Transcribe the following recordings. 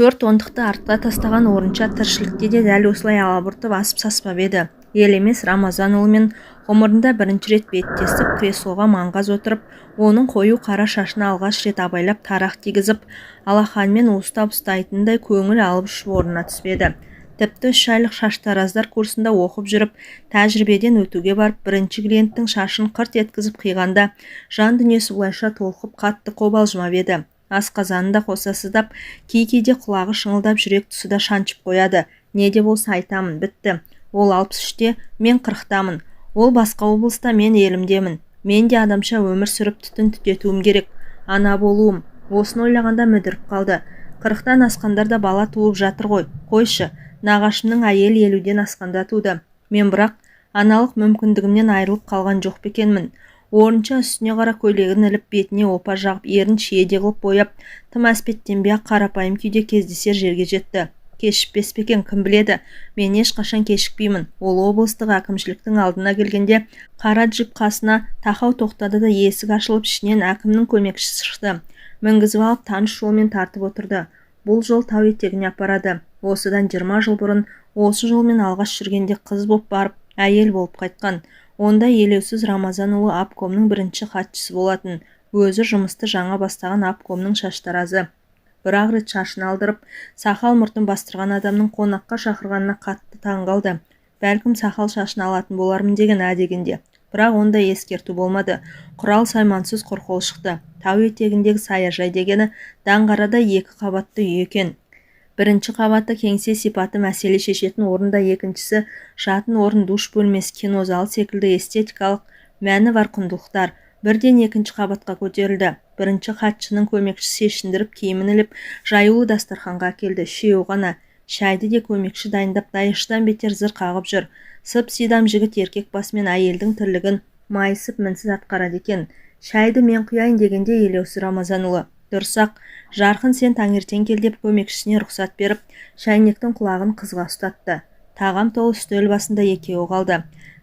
4 ондықты артқа тастаған орынша тіршілікте де дәл осылай алабұртып асып-саспап еді. Ел емес Рамазанұлымен ғұмырында бірінші рет беттесіп, креслоға маңғаз отырып, оның қою қара шашын алғаш рет абайлап тарақ тигізіп, алақанымен уыстап ұстайтындай көңіл алып ұшып орнына түспеді. Тіпті 3 айлық шаштараздар курсында оқып жүріп, тәжірибеден өтуге барып, бірінші клиенттің шашын қырт еткізіп қиғанда, жан дүниесі бұлайша толқып қатты қобалжымап еді. Асқазанын да қоса сыздап, кей-кейде құлағы шыңылдап, жүрек тұсы да шаншып қояды. Не де болса айтамын, бітті. Ол 63-те, мен 40-тамын. Ол басқа облыста, мен елімдемін. Мен де адамша өмір сүріп түтін түтетуім керек. Ана болуым. Осыны ойлағанда мүдіріп қалды. 40-тан асқандар да бала туып жатыр ғой. Қойшы, нағашымның әйел 50-ден асқанда туды. Мен бірақ аналық мүмкіндігімнен айырылып қалған жоқ бекенмін. Орынша үстіне қара көйлегін іліп, бетіне опа жағып, ерін шиеде қылып бояп, тым әспеттенбей-ақ қарапайым күйде кездесер жерге жетті. Кешікпес пе екен, кім біледі? Мен ешқашан кешікпеймін. Ол облыстық әкімшіліктің алдына келгенде қара джип қасына тақау тоқтады да есік ашылып, ішінен әкімнің көмекшісі шықты. Мінгізіп алып таныш жолмен тартып отырды. Бұл жол тау етегіне апарады. Осыдан 20 жыл бұрын осы жолмен алғаш жүргенде қыз боп барып, әйел болып қайтқан. Онда елеусіз Рамазанұлы обкомның бірінші хатшысы болатын. Өзі жұмысты жаңа бастаған обкомның шаштаразы. Бір-ақ рет шашын алдырып, сақал мұртын бастырған адамның қонаққа шақырғанына қатты таңғалды. Бәлкім сақал шашын алатын болармын деген дегенде. Бірақ онда ескерту болмады. Құрал саймансыз құрқол шықты. Тау етегіндегі саяжай дегені Даңғарада 2 қабатты үй екен. Бірінші қабаты кеңсе сипаты мәселе шешетін орында, екіншісі жатын орын, душ бөлмесі, кинозал секілді эстетикалық мәні бар құндылықтар. Бірден екінші қабатқа көтерілді. Бірінші хатшының көмекшісі шешіндіріп, киімін іліп, жаюлы дастарханға келді. Үшеуі ғана. Шайды де көмекші дайындап, дайыштан бетер зыр қағып жүр. Сып-сидам жігіт еркек басымен әйелдің тірлігін майысып мінсіз атқарады екен. Шайды мен құяйын дегенде елеусіз Рамазанұлы: дұрсақ, жарқын, сен таңертең кел деп көмекшісіне рұқсат беріп, шайнектің құлағын қызға ұстатты. Тағам толы үстел басында екеуі қалды.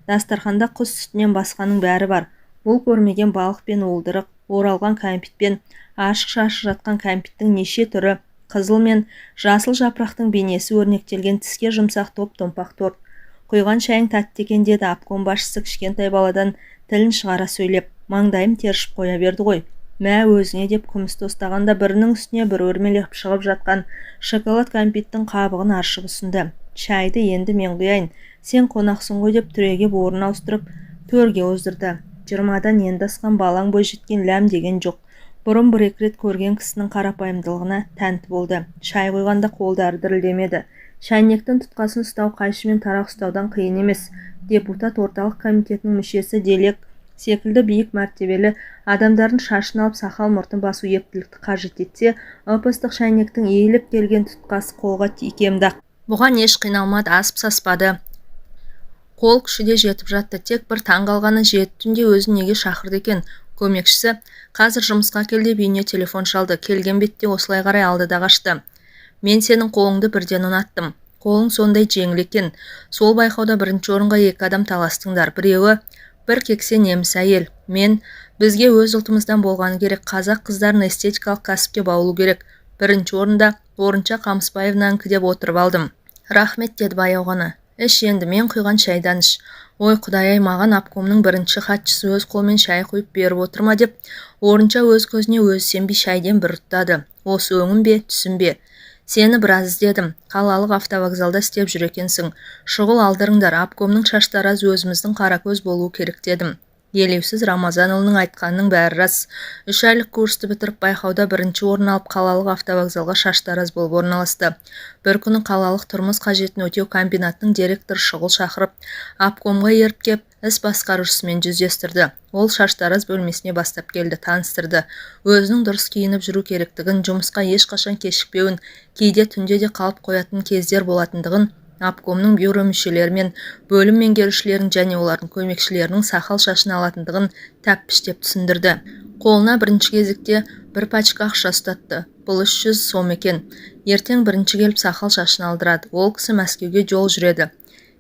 Дастарханда құс сүтінен басқаның бәрі бар. Бұл көрмеген балық пен уылдырық, оралған кәмпит пен ашық-шашық жатқан кәмпиттің неше түрі, қызыл мен жасыл жапырақтың бейнесі өрнектелген тіске жұмсақ топ-томпақ торт. Құйған шайың тәтті екен деді обком басшысы кішкентай баладан тілін шығара сөйлеп. Маңдайым тершіп қоя берді ғой. Мә өзіңе деп күмісті ұстағанда бірінің үстіне бір өрмелеп шығып жатқан шоколад кәмпиттің қабығын аршып ұсынды. Шайды енді мен құяйын, сен қонақсың ғой деп түрегеп орын ауыстырып төрге оздырды. 20-дан енді асқан балаң бой жеткен ләм деген жоқ. Бұрын бір-екі рет көрген кісінің қарапайымдылығына тәнті болды. Шай қойғанда қолдары дірілдемеді. Шайнектің тұтқасын ұстау қайшымен тарақ ұстаудан қиын емес. Депутат орталық комитетінің мүшесі Делек секілді биік мәртебелі адамдардың шашын алып сақал мұртын басу ептілікті қажет етсе, ып-ыстық шайнектің иіліп келген тұтқасы қолға икемді-ақ. Бұған еш қиналмады, асып-саспады. Қол күші де жетіп жатты. Тек бір таң қалғаны, жеті түнде өзін неге шақырды екен? Көмекшісі: қазір жұмысқа кел деп үйіне телефон шалды. Келген бетте осылай қарай алды да қашты. Мен сенің қолыңды бірден ұнаттым. Қолың сондай жеңіл екен. Сол байқауда бірінші орынға 2 адам таластыңдар. Біреуі бір кексе неміс әйел. Мен: бізге өз ұлтымыздан болғаны керек. Қазақ қыздарын эстетикалық кәсіпке баулу керек. Бірінші орында Орынша Қамысбаевнанікі деп отырып алдым. Рахмет, деді баяу ғана. Іш енді, мен құйған шайдан іш. Ой құдай-ай, маған обкомның бірінші хатшысы өз қолмен шай құйып беріп отырма деп, Орынша өз көзіне өзі сенбей шайден бір ұттады. Осы өңім бе, түсім бе? Сені біраз іздедім. Қалалық автовокзалда істеп жүр екенсің. Шұғыл алдырыңдар, обкомның шаштараз өзіміздің қаракөз болуы керек дедім. Елеусіз Рамазанұлының айтқанының бәрі рас. 3 айлық курсты бітіріп байқауда бірінші орын алып қалалық автовокзалға шаштараз болып орналасты. Бір күні қалалық тұрмыс қажетін өтеу комбинатының директоры шұғыл шақырып, обкомға еріп кеп, іс басқарушысымен жүздестірді. Ол шаштараз бөлмесіне бастап келді, таныстырды. Өзінің дұрыс киініп жүру керектігін, жұмысқа ешқашан кешікпеуін, кейде түнде де қалып қоятын кездер болатындығын, обкомның бюро мүшелері мен бөлім меңгерушілерін және олардың көмекшілерінің сақал шашын алатындығын тәппіштеп түсіндірді. Қолына бірінші кезекте бір пачка ақша ұстатты. Бұл 300 сом екен. Ертең бірінші келіп сақал шашын алдырады. Ол кісі Мәскеуге жол жүреді.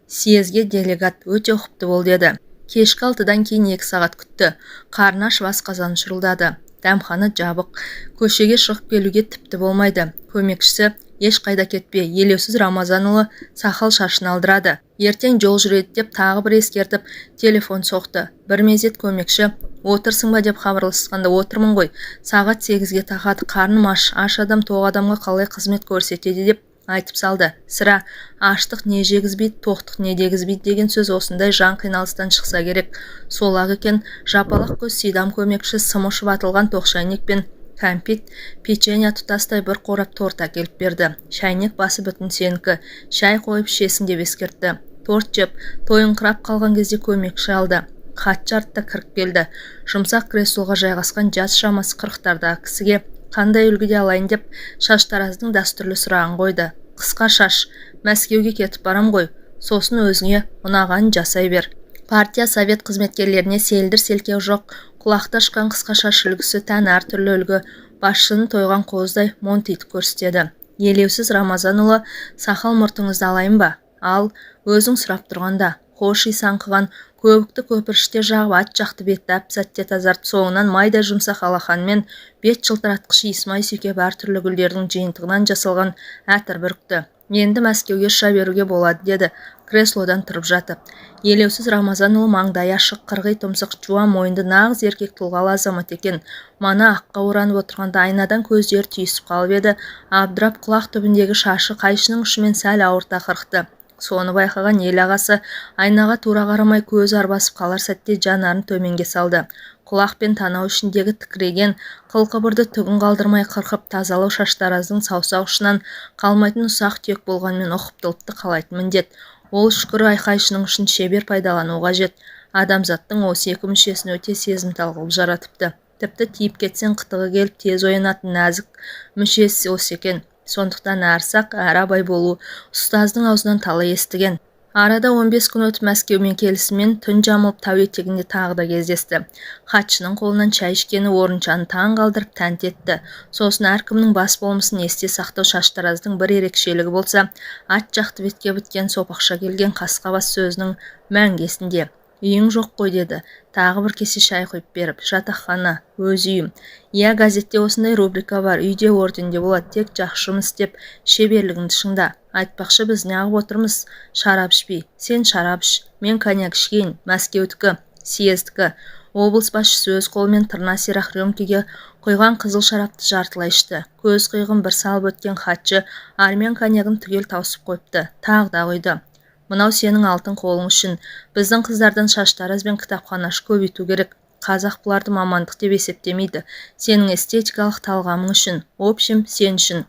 Съезге делегат, өте ұқыпты бол деді. Кешкі 6-дан кейін 2 сағат күтті. Қарны ашып асқазаны шұрылдады. Дәмхана жабық. Көшеге шығып келуге тіпті болмайды. Көмекшісі: еш қайда кетпе, елеусіз Рамазанұлы сақал шашын алдырады. Ертең жол жүреді деп тағы бір ескертіп, телефон соқты. Бір мезет көмекші, отырсың ба деп хабарласқанда отырмын ғой, сағат 8-ге тақады, қарным аш адам тоқ адамға қалай қызмет көрсетеді деп айтып салды. Сірә аштық не жегізбейді, тоқтық не дегізбейді деген сөз осындай жан қиналыстан шықса керек. Сол-ақ екен, жапалақ көз Сидам көмекші сымы шұбатылған тоқ шайнек пен кәмпит, печенье тұтастай бір қорап торт әкеліп берді. Шайнек басы бүтін сенікі, шай қойып ішесің деп ескертті. Торт жеп, тойыңқырап қалған кезде көмекші алды. Хатшы артта кіріп келді. Жұмсақ креслоға жайғасқан жас шамасы 40-тардағы кісіге қандай үлгіде алайын деп шаштараздың дәстүрлі сұрағын қойды. Қысқа шаш, Мәскеуге кетіп барам ғой, сосын өзіңе ұнағанын жасай бер. Партия совет қызметкерлеріне селдір селкеу жоқ, құлақты ашқан қысқа шаш үлгісі тән әртүрлі үлгі, басшыны тойған қоздай монтитіп көрсетеді. Елеусіз Рамазанұлы, сақал мұртыңызды алайын ба? Ал, өзің сұрап тұрғанда, хош исаңқыған көбікті көпірште жағып ат жақты бетті әп-сәтте тазартып, соңынан майда жұмсақ алақанмен бет жылтыратқыш исмай сүйкеп әртүрлі гүлдердің жиынтығынан жасалған әтір бүрікті. Енді Мәскеуге ұша беруге болады деді, креслодан тұрып жатып. Елеусіз Рамазанұлы маңдайы ашық, қырғи тұмсық, жуан мойынды нағыз еркек тұлғалы азамат екен. Мана аққа оранып отырғанда айнадан көздері түйісіп қалып еді, абдырап құлақ түбіндегі шашы қайшының ұшымен сәл ауыр тақырықты. Соны байқаған ел ағасы айнаға тура қарамай көз арбасып қалар сәтте жанарын төменге салды. Құлақ пен танау ішіндегі тікіреген қылқыбырды түгін қалдырмай қырқып тазалау шаштараздың саусақ ұшынан қалмайтын ұсақ түйек болғанмен ұқыптылықты қалайтын міндет. Ол шүкір айқайшының ұшын шебер пайдалану қажет. Адамзаттың осы екі мүшесін өте сезімтал қылып жаратыпты. Тіпті тиіп кетсең қытығы келіп тез оянатын нәзік мүшесі осы екен. Сондықтан әрсақ, әр абай болу ұстаздың аузынан талай естіген. Арада 15 күн өтіп Мәскеумен келісімен түн жамылып тау етегінде тағы да кездесті. Хатшының қолынан шай ішкені орыншаны таң қалдырып тәнт етті. Сосын әркімнің бас болмысын есте сақтау шаштараздың бір ерекшелігі болса, ат жақты бетке біткен сопақша келген қасқабас сөзінің мәңгесінде. Үйің жоқ қой деді, тағы бір кесе шай құйып беріп. Жатақхана, өз үйім. Иә, газетте осындай рубрика бар, үйде орденде болады, тек жақсы жұмыс істеп, шеберлігіңді шыңда. Айтпақшы біз неғып отырмыз, шарап ішпей. Сен шарап іш, мен коньяк ішкейін, Мәскеудікі, съездікі. Облыс басшысы өз қолымен тырна сирақ рюмкеге құйған қызыл шарапты жартылай ішті. Көз қиығын бір салып өткен хатшы армян коньягын түгел тауысып қойыпты, тағы да құйды. Мынау сенің алтын қолың үшін. Біздің қыздардан шаштараз бен кітапханашы көбейту керек. Қазақ бұларды мамандық деп есептемейді. Сенің эстетикалық талғамың үшін, общем, сен үшін.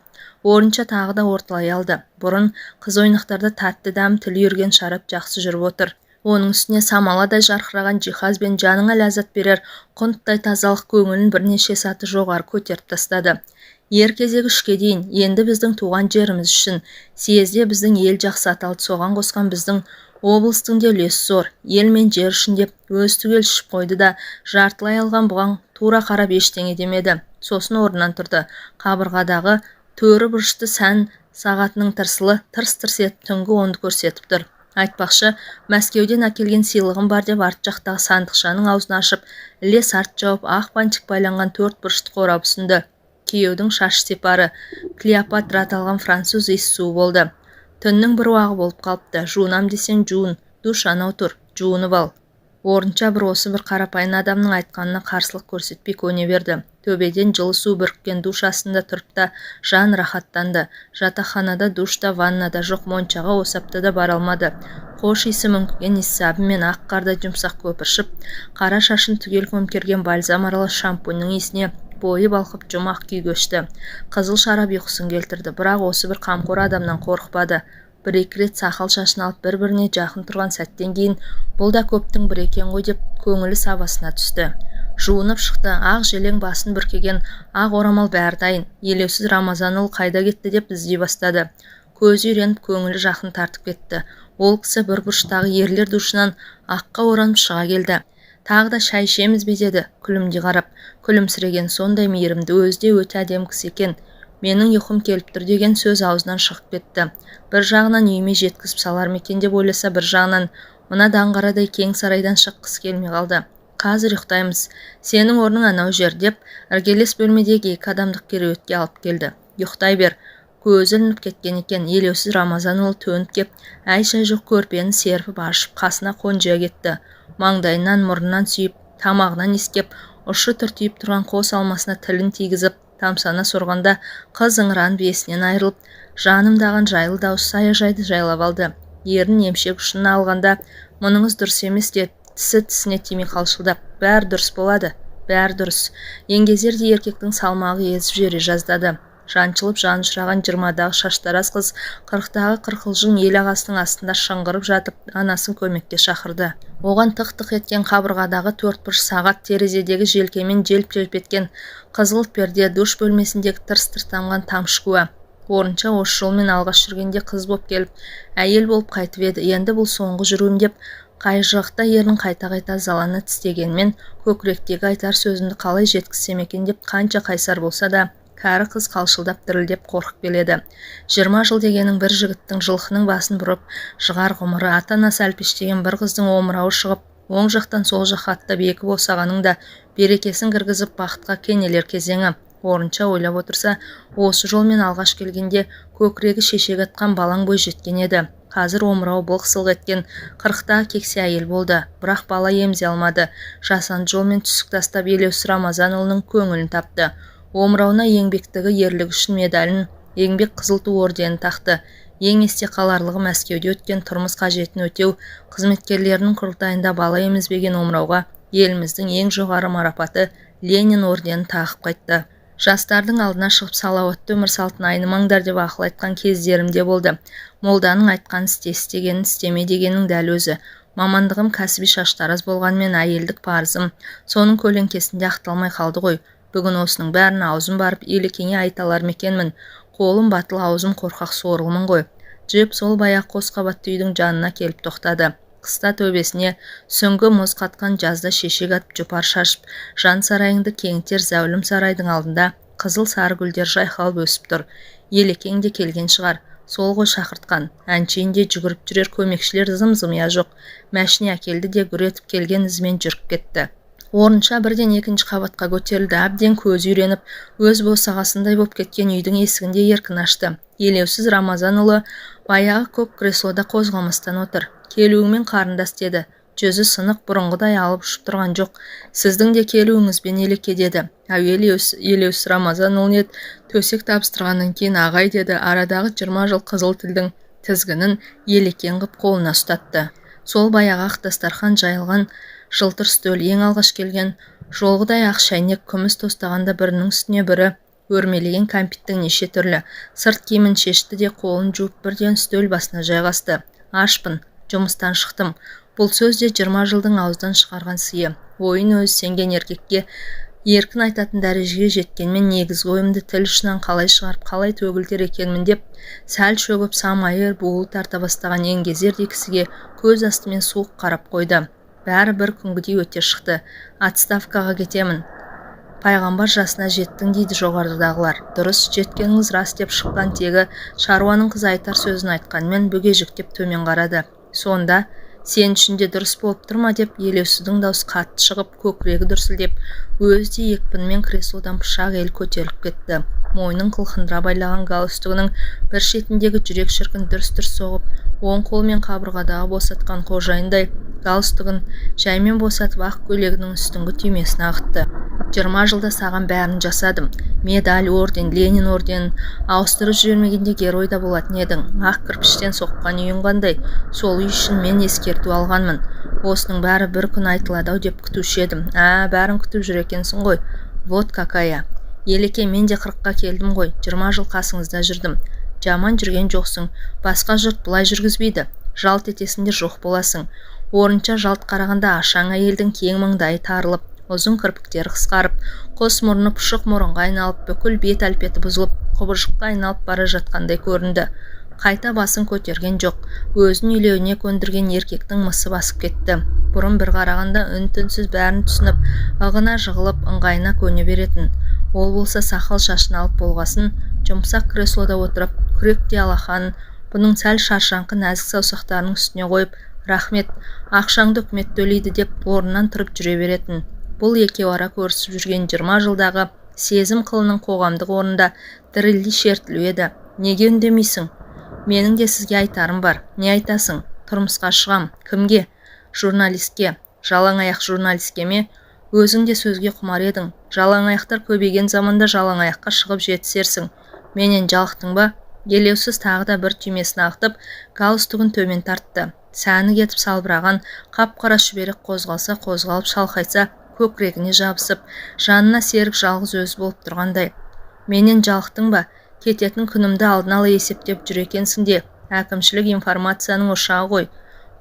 Орынша тағы да орталай алды. Бұрын қыз ойнақтарда тәтті дәм тіл үйірген шарап жақсы жүріп отыр. Оның үстіне самаладай жарқыраған жиһаз бен жаныңа ләззат берер құнттай тазалық көңілін бірнеше саты жоғары көтеріп тастады. Ер кезегі 3-ке дейін, енді біздің туған жеріміз үшін, съезде біздің ел жақсы аталды, соған қосқан біздің облыстың да үлесі зор. Ел мен жер үшін деп өз түгел ішіп қойды да, жартылай алған бұған тура қарап ештеңе демеді. Сосын орнынан тұрды. Қабырғадағы төрі бұрышты сән сағатының тырсылы тырс-тырс етіп түнгі 10-ды көрсетіп тұр. Айтпақшы, Мәскеуден әкелген сыйлығым бар деп арт жақтағы сандықшаның аузын ашып, ілес арт жауып, ақ панчик байланған 4 бұрышты қорап ұсынды. Күйеудің шаш сепары, Клеопатра аталған француз иіссуы болды. Түннің бір уағы болып қалыпты. Жуынам десең жуын, душ анау тұр, жуынып ал. Орынша бір осы бір қарапайым адамның айтқанына қарсылық көрсетпей көне берді. Төбеден жылы су бүріккен душ астында тұрып та жан рахаттанды. Жатақханада душта, ваннада жоқ, моншаға осы аптада бара алмады. Қош иісі мүңкіген иссабымен ақ қарда жұмсақ көпіршіп, қара шашын түгел көмкерген бальзам аралас шампуньның иісіне бойы балқып жұмақ күй көшті. Қызыл шарап ұйқысын келтірді, бірақ осы бір қамқор адамнан қорықпады. Бір-екі рет сақал шашын алып бір-біріне жақын тұрған сәттен кейін бұл да көптің бір екен ғой деп көңілі сабасына түсті. Жуынып шықты, ақ желең басын бүркеген ақ орамал бәрі дайын. Елеусіз Рамазанұлы қайда кетті деп іздей бастады. Көзі үйреніп көңілі жақын тартып кетті. Ол кісі бір бұрыштағы ерлер душынан аққа оранып шыға келді. Тағы да шай ішеміз бе деді, күлімдей қарап. Күлімсіреген сондай мейірімді, өзі де өте әдемі кісі екен. Менің ұйқым келіп тұр деген сөз аузынан шығып кетті. Бір жағынан үйіме жеткізіп салар мекен деп ойласа, бір жағынан мына даңғарадай кең сарайдан шыққысы келмей қалды. Қазір ұйықтаймыз. Сенің орның анау жер деп іргелес бөлмедегі 2 адамдық кереуетке алып келді. Ұйықтай бер. көзі ілініп кеткен екен. Елеусіз Рамазанұлы төніп кеп, әй-шәй жоқ көрпені серпіп ашып, қасына қонжия кетті. Маңдайынан, мұрнынан сүйіп, тамағынан иіскеп, ұшы түртиіп тұрған қос алмасына тілін тигізіп, тамсана сорғанда қыз ыңыранып есінен айырылып, жанымдаған жайлы дауыс саяжайды жайлап алды. Ерін емшек ұшына алғанда, мұныңыз дұрыс емес де, тісі тісіне тимей қалшылдап, бәрі дұрыс болады, бәрі дұрыс. Еңгезердей еркектің салмағы езіп жібере жаздады. Жаншылып жанышыраған 20-дағы шаштараз қыз 40-дағы қырқылжың ел ағасының астында шыңғырып жатып, анасын көмекке шақырды. Оған тық-тық еткен қабырғадағы 4 сағат, терезедегі желкемен желп-желп еткен қызғылт перде, душ бөлмесіндегі тырс-тырс тамған тамшы куә. Орынша осы жолмен алғаш жүргенде қыз боп келіп, әйел болып қайтып еді. Енді бұл соңғы жүруім деп, қайжықта ерін қайта-қайта заланы тістегенмен, көкіректегі айтар сөзімді қалай жеткізсем екен деп, қанша қайсар болса да, кәрі қыз қалшылдап дірілдеп қорқып келеді. 20 жыл дегенің бір жігіттің жылқының басын бұрып, жығар ғұмыры, ата-анасы әлпештеген бір қыздың омырауы шығып, оң жақтан сол жаққа аттап екі босағаның да берекесін кіргізіп бақытқа кенелер кезеңі. Орынша ойлап отырса, осы жолмен алғаш келгенде көкірегі шешек атқан балаң бой жеткен еді. Қазір омырау былқ-сылқ еткен 40-тағы кексе әйел болды, бірақ бала емзе алмады. Жасанды жолмен түсік тастап Елеусіз Рамазанұлының көңілін тапты. Омырауына еңбектігі ерлігі үшін медалін, еңбек қызыл ту орденін тақты. Ең есте қаларлығы Мәскеуде өткен тұрмыс қажетін өтеу қызметкерлерінің құрылтайында бала емізбеген омырауға еліміздің ең жоғары марапаты Ленин орденін тағып қайтты. Жастардың алдына шығып салауатты өмір салтын айнымаңдар деп ақыл айтқан кездерімде болды. Молданың айтқан істегенін істеме дегенің дәл өзі. Мамандығым кәсіби шаштараз болғанмен әйелдік парызым соның көлеңкесінде ақталмай қалды ғой. Бүгін осының бәрін аузым барып елекеңе айталар мекенмін. Қолым батыл, аузым қорқақ сорлымын ғой. Джип сол баяқ қос қабатты үйдің жанына келіп тоқтады. Қыста төбесіне сүңгі мұз қатқан, жазда шешек атып жұпар шашып, жан сарайыңды кеңітер зәулім сарайдың алдында қызыл сары гүлдер жайқалып өсіп тұр. Елекең де келген шығар. Сол ғой шақыртқан. Әншейінде жүгіріп жүрер көмекшілер зым-зымия жоқ. Мәшіне әкелді де гүр етіп келген ізімен жүріп кетті. Орынша бірден екінші қабатқа көтерілді. Әбден көзі үйреніп, өз босағасындай боп кеткен үйдің есігінде еркін ашты. Елеусіз Рамазанұлы баяғы көк креслода қозғалмастан отыр. Келуіңмен қарындас деді. Жүзі сынық, бұрынғыдай алып ұшып тұрған жоқ. Сіздің де келуіңізбен Елеке деді. Әуелі Елеусіз Рамазанұлы ет, төсек табыстырғаннан кейін ағай деді. Арадағы 20 жыл қызыл тілдің тізгінін Елекең қып қолына ұстатты. Сол баяғы ақ дастархан жайылған жылтыр стөл, ең алғаш келген жолғыдай ақ шәйнек, күміс тостағанда бірінің үстіне бірі өрмелеген кәмпиттің неше түрлі. Сырт киімін шешті де қолын жуып бірден стөл басына жайғасты. Ашпын, жұмыстан шықтым. Бұл сөз де 20 жылдың ауыздан шығарған сыйы. Ойын өзі сенген еркекке еркін айтатын дәрежеге жеткенмен негізгі ойымды тіл ұшынан қалай шығарып, қалай төгілтер екенмін деп, сәл шөгіп самайыр буылы тарта бастаған еңгезердей кісіге көз астымен суық қарап қойды. Бәрі бір күнгідей өте шықты. Отставкаға кетемін. Пайғамбар жасына жеттің дейді жоғарыдағылар. Дұрыс, жеткеніңіз рас деп шыққан тегі шаруаның қызы айтар сөзін айтқанмен бүгежіктеп төмен қарады. Сонда сен үшін де дұрыс болып тұрма деп Елеусіздің даусы қатты шығып, көкірегі дүрсілдеп, өзі де екпінмен креслодан пышақ ел көтеріліп кетті. Мойнын қылқындыра байлаған галстугінің бір шетіндегі жүрек шіркін дүрс-дүрс соғып, оң қолмен қабырғадағы босатқан қожайындай галстугын жаймен босатып ақ көйлегінің үстіңгі түймесін ағытты. 20 жылда саған бәрін жасадым. Медаль, орден, Ленин орденін ауыстырып жібермегенде герой да болатын едің. Ақ кірпіштен соққан үйің қандай. Сол үй үшін мен ескерту алғанмын. Осының бәрі бір күн айтылады-ау деп күтуші едім. Бәрін күтіп жүр екенсің ғой. Вот какая. Елеке, мен де 40-қа келдім ғой. 20 жыл қасыңызда жүрдім. Жаман жүрген жоқсың. Басқа жұрт бұлай жүргізбейді. Жалт етесіңде жоқ боласың. Орынша жалт қарағанда ашаң әйелдің кең маңдайы тарылып, ұзын кірпіктері қысқарып, қос мұрны пұшық мұрынға айналып, бүкіл бет әлпеті бұзылып, құбыжыққа айналып бара жатқандай көрінді. Қайта басын көтерген жоқ. Өзін үйлеуіне көндірген еркектің мысы басып кетті. Бұрын бір қарағанда үн-түнсіз бәрін түсініп, ығына жығылып, ыңғайына көне беретін. Ол болса сақал шашын алып болғасын, жұмсақ креслода отырып, күректей алақанын бұның сәл шаршаңқы нәзік саусақтарының үстіне қойып, рахмет, ақшаңды үкімет төлейді деп орнынан тұрып жүре беретін. Бұл екеу ара көрісіп жүрген 20 жылдағы сезім қылының қоғамдық орнында дірілдей шертілу еді. Неге үндемейсің? Менің де сізге айтарым бар. Не айтасың? Тұрмысқа шығам. Кімге? Журналистке. Жалаң аяқ журналистке ме? Өзің де сөзге құмар едің. Жалаң аяқтар көбейген заманда жалаң аяққа шығып жетісерсің. Менен жалықтың ба? Елеусіз тағы да бір түймесін ағытып, галстугын төмен тартты. Сәні кетіп салбыраған, қап-қара шүберек қозғалса қозғалып шалқайса, көкірегіне жабысып, жанына серік жалғыз өзі болып тұрғандай. Менен жалықтың ба? Кететін күнімді алдын ала есептеп жүр екенсің де, әкімшілік информацияның ошағы ғой.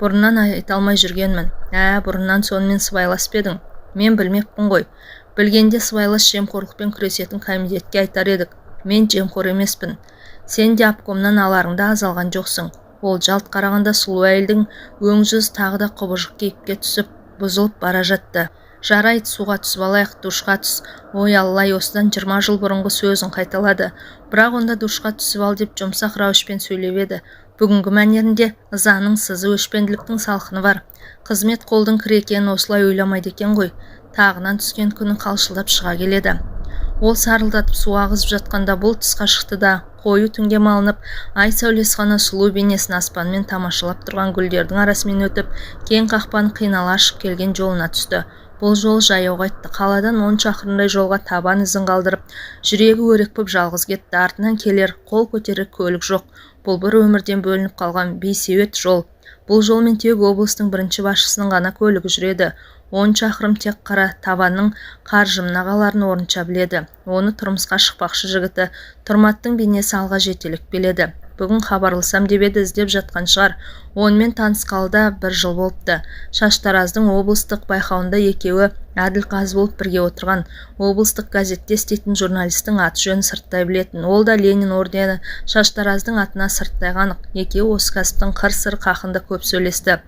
Бұрыннан айта алмай жүргенмін. Бұрыннан сонымен сыбайлас педің? Мен білмекпін ғой. Білгенде сыбайлас жемқорлықпен күресетін комитетке айтар едік. Мен жемқор емеспін. Сен де обкомнан аларыңда азалған жоқсың. Ол жалт қарағанда сұлу әйелдің өң жүз тағы да құбыжық кейіпке түсіп, бұзылып бара жатты. Жарайды, суға түсіп алайық, душқа түс. Ой Аллай, осыдан 20 жыл бұрынғы сөзін қайталады. Бірақ онда душқа түсіп ал деп жұмсақ рауышпен сөйлеп еді. Бүгінгі мәнерінде ызаның сызы, өшпенділіктің салқыны бар. Қызмет қолдың кір екенін осылай ойламайды екен ғой. Тағынан түскен күні қалшылдап шыға келеді. Ол сарылдатып су ағызып жатқанда бұл тысқа шықты да, қою түнге малынып, ай сәулесі ғана сұлу бейнесін аспанмен тамашалап тұрған гүлдердің арасымен өтіп, кең қақпаны қинала ашып келген жолына түсті. Бұл жол жаяу қайтты. Қаладан 10 шақырымдай жолға табан ізін қалдырып, жүрегі өрекпіп жалғыз кетті. Артынан келер, қол көтерер көлік жоқ. Бұл бір өмірден бөлініп қалған бейсеует жол. Бұл жолмен тек облыстың бірінші басшысының ғана көлігі жүреді. 10 шақырым тек қара табанның қаржымнағаларын орынша біледі. Оны тұрмысқа шықпақшы жігіті Тұрматтың бейнесі алға жетелік беледі. Бүгін хабарласам деп еді, іздеп жатқан шығар. Онымен танысқалы да 1 жыл болыпты. Шаштараздың облыстық байқауында екеуі әділқазы болып бірге отырған. Облыстық газетте істейтін журналистің аты жөнін сырттай білетін. Ол да Ленин ордені Шаштараздың атына сырттай қанық. Екеуі осы кәсіптің қыр-сыр қақында көп сөйлесті.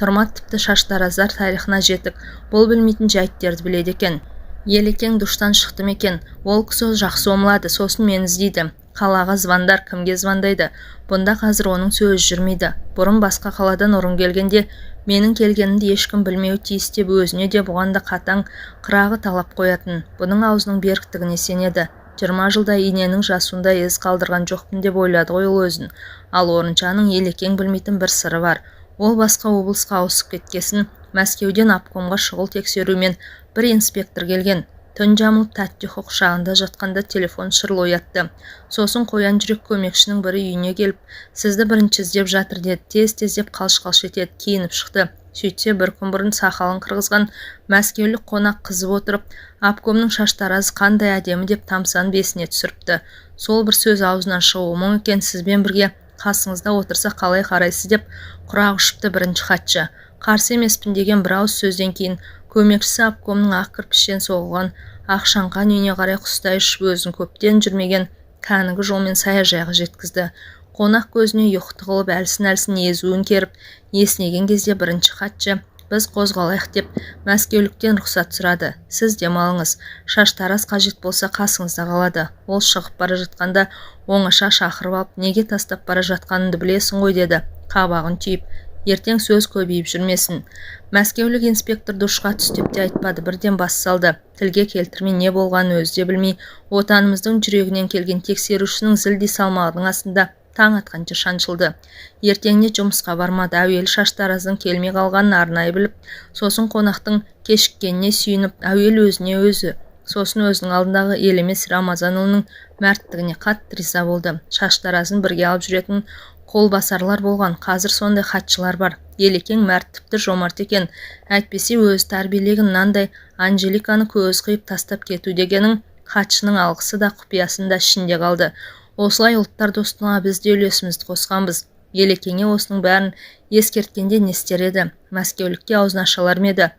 Тұрмат тіпті Шаштараздар тарихына жетік. Бұл білмейтін жайттерді біледі екен. Елекең душтан шықты екен. Ол кісі жақсы омылады, сосын мені іздейді. Қалаға звондар, кімге звондайды? Бұнда қазір оның сөзі жүрмейді. Бұрын басқа қаладан ұрын келгенде, менің келгенімді ешкім білмеуі тиіс деп өзіне де бұған да қатаң қырағы талап қоятын. Бұның аузының беріктігіне сенеді. 20 жылда иненің жасуында із қалдырған жоқпын деп ойлады ғой ол өзін. Ал Орыншаның Елекең білмейтін бір сыры бар. Ол басқа облысқа ауысып кеткесін, Мәскеуден обкомға шұғыл тексерумен бір инспектор келген. Түн жамылып Тәттіху құшағында жатқанда телефон шырыл оятты. Сосын қоян жүрек көмекшінің бірі үйіне келіп, сізді бірінші іздеп жатыр деді. Тез-тездеп қалш-қалш етеді, киініп шықты. Сөйтсе бір күн бұрын сақалын қырғызған мәскеулік қонақ қызып отырып, обкомның Шаштаразы қандай әдемі деп тамсанып есіне түсіріпті. Сол бір сөз аузынан шығуы мұң екен, сізбен бірге қасыңызда отырса қалай қарайсыз деп құрақ ұшыпты бірінші хатшы. Қарсы емеспін деген бір ауыз сөзден кейін көмекшісі обкомның ақ кірпіштен соғылған ақшаңқан үйіне қарай құстай ұшып өзін көптен жүрмеген кәнігі жолмен саяжайға жеткізді. Қонақ көзіне ұйқы тығылып әлсін-әлсін езуін керіп, есінеген кезде бірінші хатшы біз қозғалайық деп мәскеуліктен рұқсат сұрады. Сіз демалыңыз, Шаштараз қажет болса қасыңызда қалады. Ол шығып бара жатқанда оңаша шақырып алып, неге тастап бара жатқаныңды білесің ғой деді, қабағын түйіп. Ертең сөз көбейіп жүрмесін. Мәскеулік инспектор душқа түс деп те айтпады, бірден бас салды. Тілге келтірмей не болғанын өзі де білмей, отанымыздың жүрегінен келген тексерушінің зілдей салмағының астында таң атқанша шаншылды. Ертеңіне жұмысқа бармады, әуелі Шаштараздың келмей қалғанын арнайы біліп, сосын қонақтың кешіккеніне сүйініп, әуелі өзіне өзі, сосын өзінің алдындағы Елемес Рамазанұлының мәрттігіне қатты риза болды. Шаштаразын бірге алып жүретін қолбасарлар болған, қазір сондай хатшылар бар. Елекең мәрт тіпті жомарт екен. Әйтпесе өзі тәрбиелеген мынандай Анжеликаны көз қиып тастап кету дегенің хатшының алғысы да құпиясында ішінде қалды. Осылай ұлттар достығына біз де үлесімізді қосқанбыз. Елекеңе осының бәрін ескерткенде не істер еді? Мәскеулікке аузын аша алар ма еді?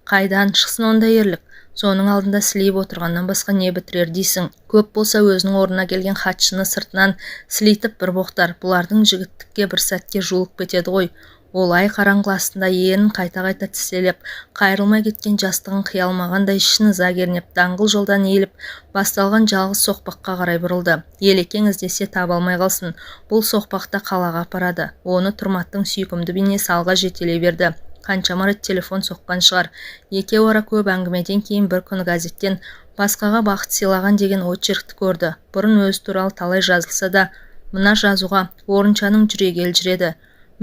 Қайдан шықсын ондай ерлік? Соның алдында сілейіп отырғаннан басқа не бітірер дейсің? Көп болса өзінің орнына келген хатшыны сыртынан сілейтіп бір боқтар. Бұлардың жігіттікке бір сәтке жуылып кетеді ғой. Ол ай қараңғы астында ерін қайта-қайта тістелеп, қайрылмай кеткен жастығын қия алмағандай ішін ыза кернеп, даңғыл жолдан иіліп, басталған жалғыз соқпаққа қарай бұрылды. Елекең іздесе таба алмай қалсын. Бұл соқпақта қалаға апарады. Оны Тұрматтың сүйкімді бейнесі алға жетелей берді. Қаншама рет телефон соққан шығар. Екеуі ара көп әңгімеден кейін бір күні газеттен басқаға бақыт сыйлаған деген очеркті көрді. Бұрын өзі туралы талай жазылса да, Мына жазуға Орыншаның жүрегі елжіреді.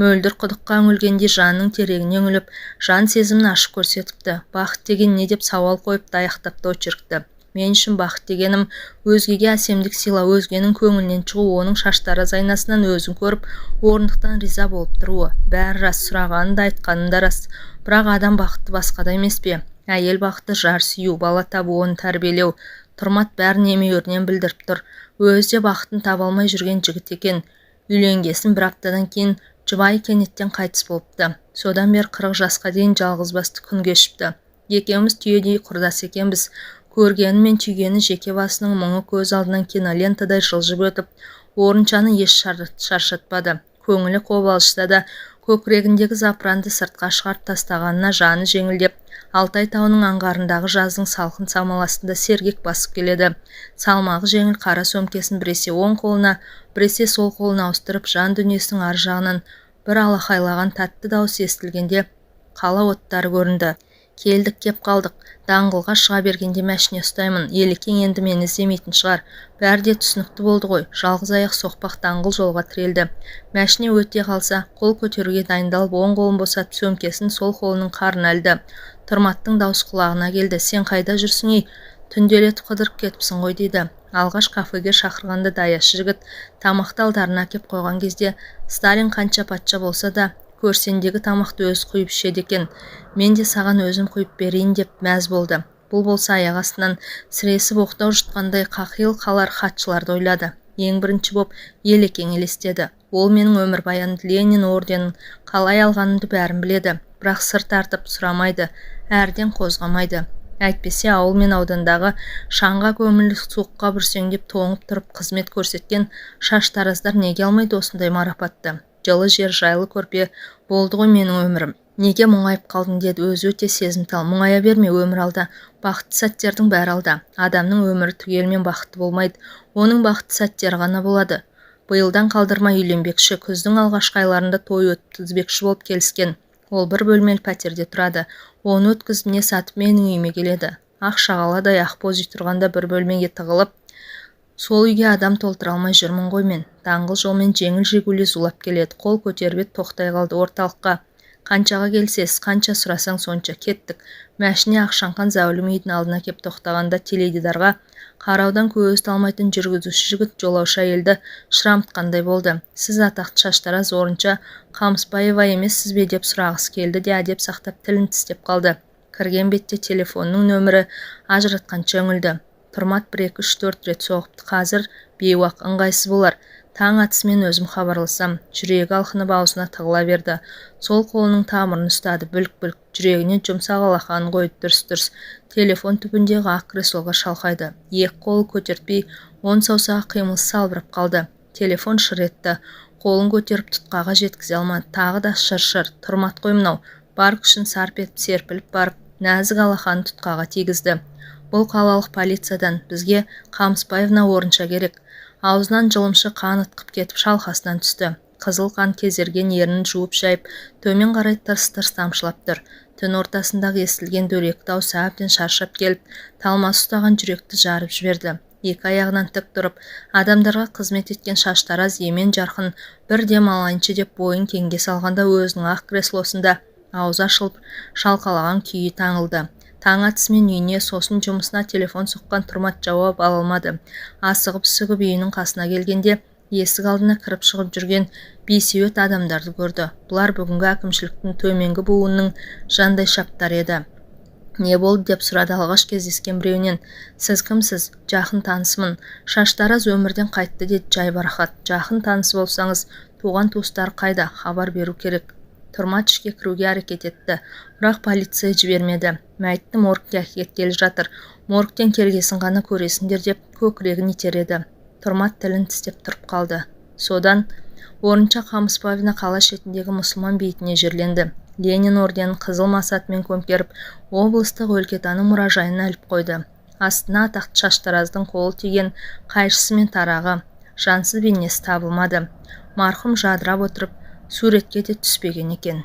Мөлдір құдыққа үңілгенде жанның терегіне үңіліп, жан сезімін ашып көрсетіпті. Бақыт деген не деп сауал қойып аяқтапты очеркті. Мен үшін бақыт дегенім өзгеге әсемдік сыйлау, өзгенің көңілінен шығу, оның шаштары айнасынан өзін көріп, орындықтан риза болып тұруы. Бәрі рас, сұрағаны да айтқаны да рас. Бірақ адам бақытты басқада емес пе? Әйел бақыты жар сүю, бала табу, оны тәрбиелеу. Тұрмат бәрін емеурінен білдіріп тұр. Өзі де бақытын таба алмай жүрген жігіт екен. Үйленгесін бір аптадан кейін жұбайы кенеттен қайтыс болыпты. Содан бері 40 жасқа дейін жалғызбасты күн кешіпті. Екеуміз түйедей құрдас екенбіз. Көргені мен түйгені жеке басының мұңы көз алдынан кинолентадай жылжып өтіп, Орыншаны еш шаршатпады. Көңілі қобалжыса да, көкірегіндегі запыранды сыртқа шығарып тастағанына жаны жеңілдеп, Алтай тауының аңғарындағы жаздың салқын самаласында сергек басып келеді. Салмағы жеңіл қара сөмкесін біресе оң қолына, біресе сол қолына ауыстырып, жан дүниесінің ар жағынан бір алақайлаған тәтті дауыс естілгенде қала оттары көрінді. Келдік, кеп қалдық. Даңғылға шыға бергенде мәшіне ұстаймын. Елекең енді мені іздемейтін шығар. Бәрі де түсінікті болды ғой. Жалғыз аяқ соқпақ даңғыл жолға тірелді. Мәшіне өте қалса, қол көтеруге дайындалып, оң қолын босатып, сөмкесін сол қолының қарына ілді. Тұрматтың дауыс құлағына келді. Сен қайда жүрсің ей? Түнделетіп қыдырып кетіпсің ғой дейді. Алғаш кафеге шақырғанда даяшы жігіт тамақты алдарына әкеп қойған кезде Сталин қанша патша болса да көрсендегі тамақты өзі құйып ішеді екен. Мен де саған өзім құйып берейін деп мәз болды. Бұл болса аяқ астынан сіресіп оқтау жұтқандай қақиыл қалар хатшыларды ойлады. Ең бірінші боп Елекең елестеді. Ол менің өмірбаянымды, Ленин орденін қалай алғанымды бәрін біледі. Бірақ сыр тартып сұрамайды, әрден қозғамайды. Әйтпесе ауыл мен аудандағы шаңға көміліп суыққа бүрсеңдеп тоңып тұрып қызмет көрсеткен шаштараздар неге алмайды осындай марапатты? Жылы жер, жайлы көрпе болды ғой менің өмірім. Неге мұңайып қалдың деді, өзі өте сезімтал. Мұңая берме, өмір алда. Бақытты сәттердің бәрі алда. Адамның өмірі түгелмен бақытты болмайды. Оның бақытты сәттері ғана болады. Биылдан қалдырмай үйленбекші, күздің алғашқы айларында той өткізбекші болып келіскен. Ол бір бөлмелі пәтерде тұрады. Оны өткізіп не сатып менің үйіме келеді. Ақ шағаладай ақ боз үй тұрғанда бір бөлмеге тығылып, сол үйге адам толтыра алмай жүрмін ғой мен. Даңғыл жолмен жеңіл жегулі зулап келеді. Қол көтеріп тоқтай қалды. Орталыққа қаншаға келсесіз, қанша сұрасаң сонша. Кеттік. Мәшіне ақшаңқан зәулім үйдің алдына кеп тоқтағанда теледидарға қараудан көз талмайтын жүргізуші жігіт жолаушы әйелді шырамытқандай болды. Сіз атақты шаштараз Орынша Қамысбаева емессіз бе деп сұрағысы келді де әдеп сақтап тілін тістеп қалды. Кірген бетте телефонның нөмірі ажыратқанша үңілді. Тұрмат 1-2-3-4 рет соғыпты. Қазір бейуақ, ыңғайсыз болар. Таң атысымен өзім хабарласам. Жүрегі алқынып аузына тығыла берді. Сол қолының тамырын ұстады, бүлк-бүлк. Жүрегіне жұмсақ алақанын қойды, дүрс-дүрс. Телефон түбіндегі ақ креслоға шалқайды. Екі қолы көтертпей, он саусағы қимылсыз салбырап қалды. Телефон шыр етті. Қолын көтеріп тұтқаға жеткізе алмады. Тағы да шыр-шыр. Тұрмат қой мынау. Бар күшін сарп етіп серпіліп барып, нәзік алақанын тұтқаға тигізді. Бұл қалалық полициядан бізге Қамысбаевна Орынша керек. Аузынан жылымшы қан ытқып кетіп шалқасынан түсті. Қызыл қан кезерген ернін жуып шайып, төмен қарай тырс-тырс тамшылап тұр. Түн ортасындағы естілген дөрекі дауыс әбден шаршап келіп, талмасы ұстаған жүректі жарып жіберді. Екі аяғынан тік тұрып, адамдарға қызмет еткен шаштараз емен жарқын бір дем алайыншы деп бойын кеңге салғанда өзінің ақ креслосында аузы ашылып шалқалаған күйі таңылды. Таң атысымен үйіне, сосын жұмысына телефон соққан Тұрмат жауап ала алмады. Асығып-сүгіп үйінің қасына келгенде есік алдына кіріп шығып жүрген бейсеует адамдарды көрді. Бұлар бүгінгі әкімшіліктің төменгі буынының жандай шаптары еді. Не болды деп сұрады алғаш кездескен біреуінен. Сіз кімсіз? Жақын танысымын. Шаштараз өмірден қайтты деді жайбарақат. Жақын танысы болсаңыз, туған туыстар қайда? Хабар беру керек. Тұрмат ішке кіруге әрекет етті, бірақ полиция жібермеді. Мәйітті моргке әкеткелі жатыр. Моргтен келгесін ғана көресіңдер деп көкірегін итереді. Тұрмат тілін тістеп тұрып қалды. Содан Орынша Қамысбаевна қала шетіндегі мұсылман бейітіне жерленді. Ленин орденін қызыл масатымен көмкеріп, облыстық өлкетану мұражайына іліп қойды. Астына атақты шаштараздың қолы тиген қайшысы мен тарағы, жансыз бейнесі табылмады. Марқұм жадырап отырып, суретке де түспеген екен.